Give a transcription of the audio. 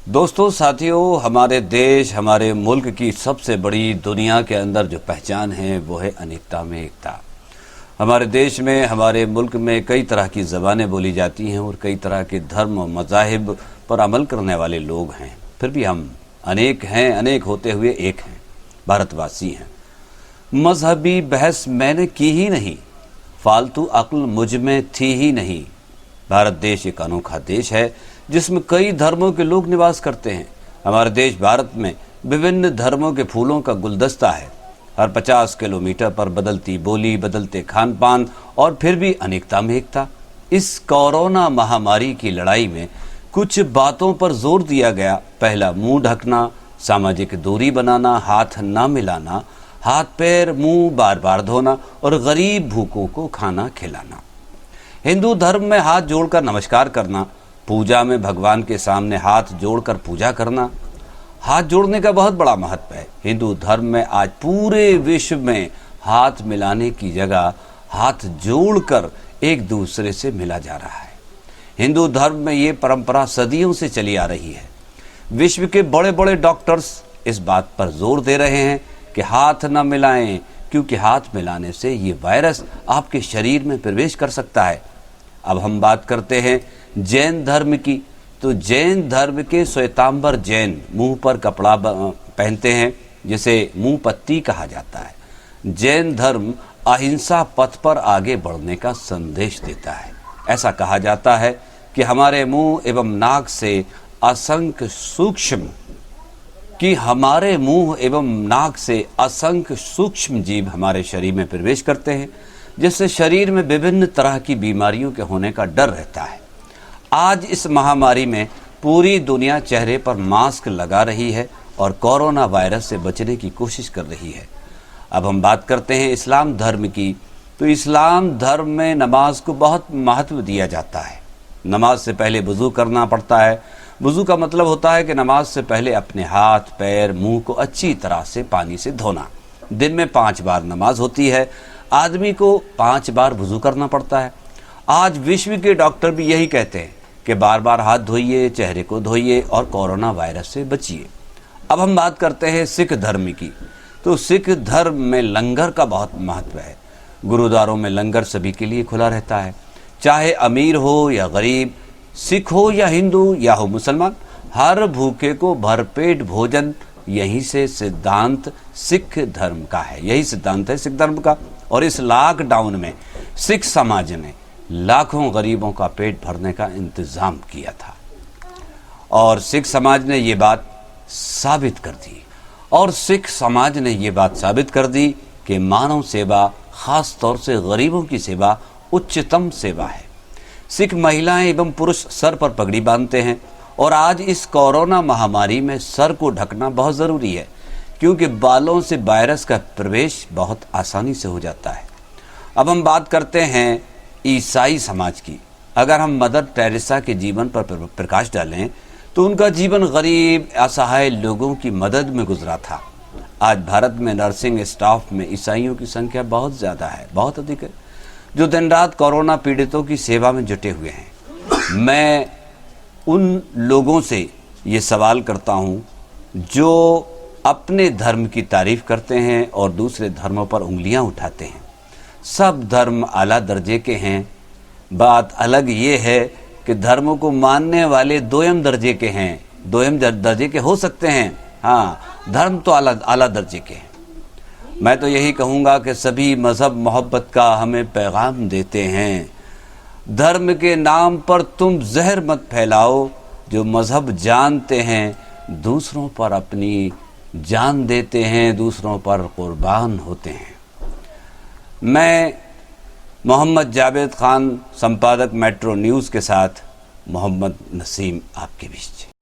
दोस्तों साथियों, हमारे देश हमारे मुल्क की सबसे बड़ी दुनिया के अंदर जो पहचान है वो है अनेकता में एकता। हमारे देश में हमारे मुल्क में कई तरह की ज़बानें बोली जाती हैं और कई तरह के धर्म और मज़ाहिब पर अमल करने वाले लोग हैं, फिर भी हम अनेक हैं, अनेक होते हुए एक हैं, भारतवासी हैं। मजहबी बहस मैंने की ही नहीं, फालतू अक्ल मुझ में थी ही नहीं। भारत देश एक अनोखा देश है जिसमें कई धर्मों के लोग निवास करते हैं। हमारे देश भारत में विभिन्न धर्मों के फूलों का गुलदस्ता है। हर 50 किलोमीटर पर बदलती बोली, बदलते खान पान और फिर भी अनेकता में एकता। इस कोरोना महामारी की लड़ाई में कुछ बातों पर जोर दिया गया। पहला, मुंह ढकना, सामाजिक दूरी बनाना, हाथ न मिलाना, हाथ पैर मुंह बार बार धोना और गरीब भूखों को खाना खिलाना। हिंदू धर्म में हाथ जोड़कर नमस्कार करना, पूजा में भगवान के सामने हाथ जोड़कर पूजा करना। हाथ जोड़ने का बहुत बड़ा महत्व है। हिंदू धर्म में आज पूरे विश्व में हाथ मिलाने की जगह हाथ जोड़कर एक दूसरे से मिला जा रहा है। हिंदू धर्म में ये परंपरा सदियों से चली आ रही है। विश्व के बड़े बड़े डॉक्टर्स इस बात पर जोर दे रहे हैं कि हाथ न मिलाएं, क्योंकि हाथ मिलाने से ये वायरस आपके शरीर में प्रवेश कर सकता है। अब हम बात करते हैं जैन धर्म की। तो जैन धर्म के श्वेतांबर जैन मुंह पर कपड़ा पहनते हैं, जिसे मुंह पत्ती कहा जाता है। जैन धर्म अहिंसा पथ पर आगे बढ़ने का संदेश देता है। ऐसा कहा जाता है कि हमारे मुंह एवं नाक से असंख्य सूक्ष्म जीव हमारे शरीर में प्रवेश करते हैं, जिससे शरीर में विभिन्न तरह की बीमारियों के होने का डर रहता है। आज इस महामारी में पूरी दुनिया चेहरे पर मास्क लगा रही है और कोरोना वायरस से बचने की कोशिश कर रही है। अब हम बात करते हैं इस्लाम धर्म की। तो इस्लाम धर्म में नमाज को बहुत महत्व दिया जाता है। नमाज से पहले वज़ू करना पड़ता है। वज़ू का मतलब होता है कि नमाज से पहले अपने हाथ पैर मुंह को अच्छी तरह से पानी से धोना। दिन में 5 बार नमाज होती है। आदमी को 5 बार वज़ू करना पड़ता है। आज विश्व के डॉक्टर भी यही कहते हैं कि बार बार हाथ धोइए, चेहरे को धोइए और कोरोना वायरस से बचिए। अब हम बात करते हैं सिख धर्म की। तो सिख धर्म में लंगर का बहुत महत्व है। गुरुद्वारों में लंगर सभी के लिए खुला रहता है, चाहे अमीर हो या गरीब, सिख हो या हिंदू या हो मुसलमान, हर भूखे को भरपेट भोजन। यही से सिद्धांत सिख धर्म का है, यही सिद्धांत है सिख धर्म का। और इस लॉकडाउन में सिख समाज ने लाखों गरीबों का पेट भरने का इंतज़ाम किया था और सिख समाज ने ये बात साबित कर दी कि मानव सेवा, ख़ास तौर से गरीबों की सेवा, उच्चतम सेवा है। सिख महिलाएं एवं पुरुष सर पर पगड़ी बांधते हैं और आज इस कोरोना महामारी में सर को ढकना बहुत ज़रूरी है, क्योंकि बालों से वायरस का प्रवेश बहुत आसानी से हो जाता है। अब हम बात करते हैं ईसाई समाज की। अगर हम मदर टेरेसा के जीवन पर प्रकाश डालें तो उनका जीवन गरीब असहाय लोगों की मदद में गुजरा था। आज भारत में नर्सिंग स्टाफ में ईसाइयों की संख्या बहुत ज़्यादा है, बहुत अधिक है, जो दिन रात कोरोना पीड़ितों की सेवा में जुटे हुए हैं। मैं उन लोगों से ये सवाल करता हूँ जो अपने धर्म की तारीफ करते हैं और दूसरे धर्मों पर उंगलियां उठाते हैं। सब धर्म आला दर्जे के हैं। बात अलग ये है कि धर्मों को मानने वाले दोयम दर्जे के हैं, दोयम दर्जे के हो सकते हैं। हाँ, धर्म तो आला दर्जे के हैं। मैं तो यही कहूँगा कि सभी मज़हब मोहब्बत का हमें पैगाम देते हैं। धर्म के नाम पर तुम जहर मत फैलाओ। जो मज़हब जानते हैं दूसरों पर अपनी जान देते हैं, दूसरों पर कुर्बान होते हैं। मैं मोहम्मद जावेद खान, संपादक मेट्रो न्यूज़ के साथ मोहम्मद नसीम, आपके बीच।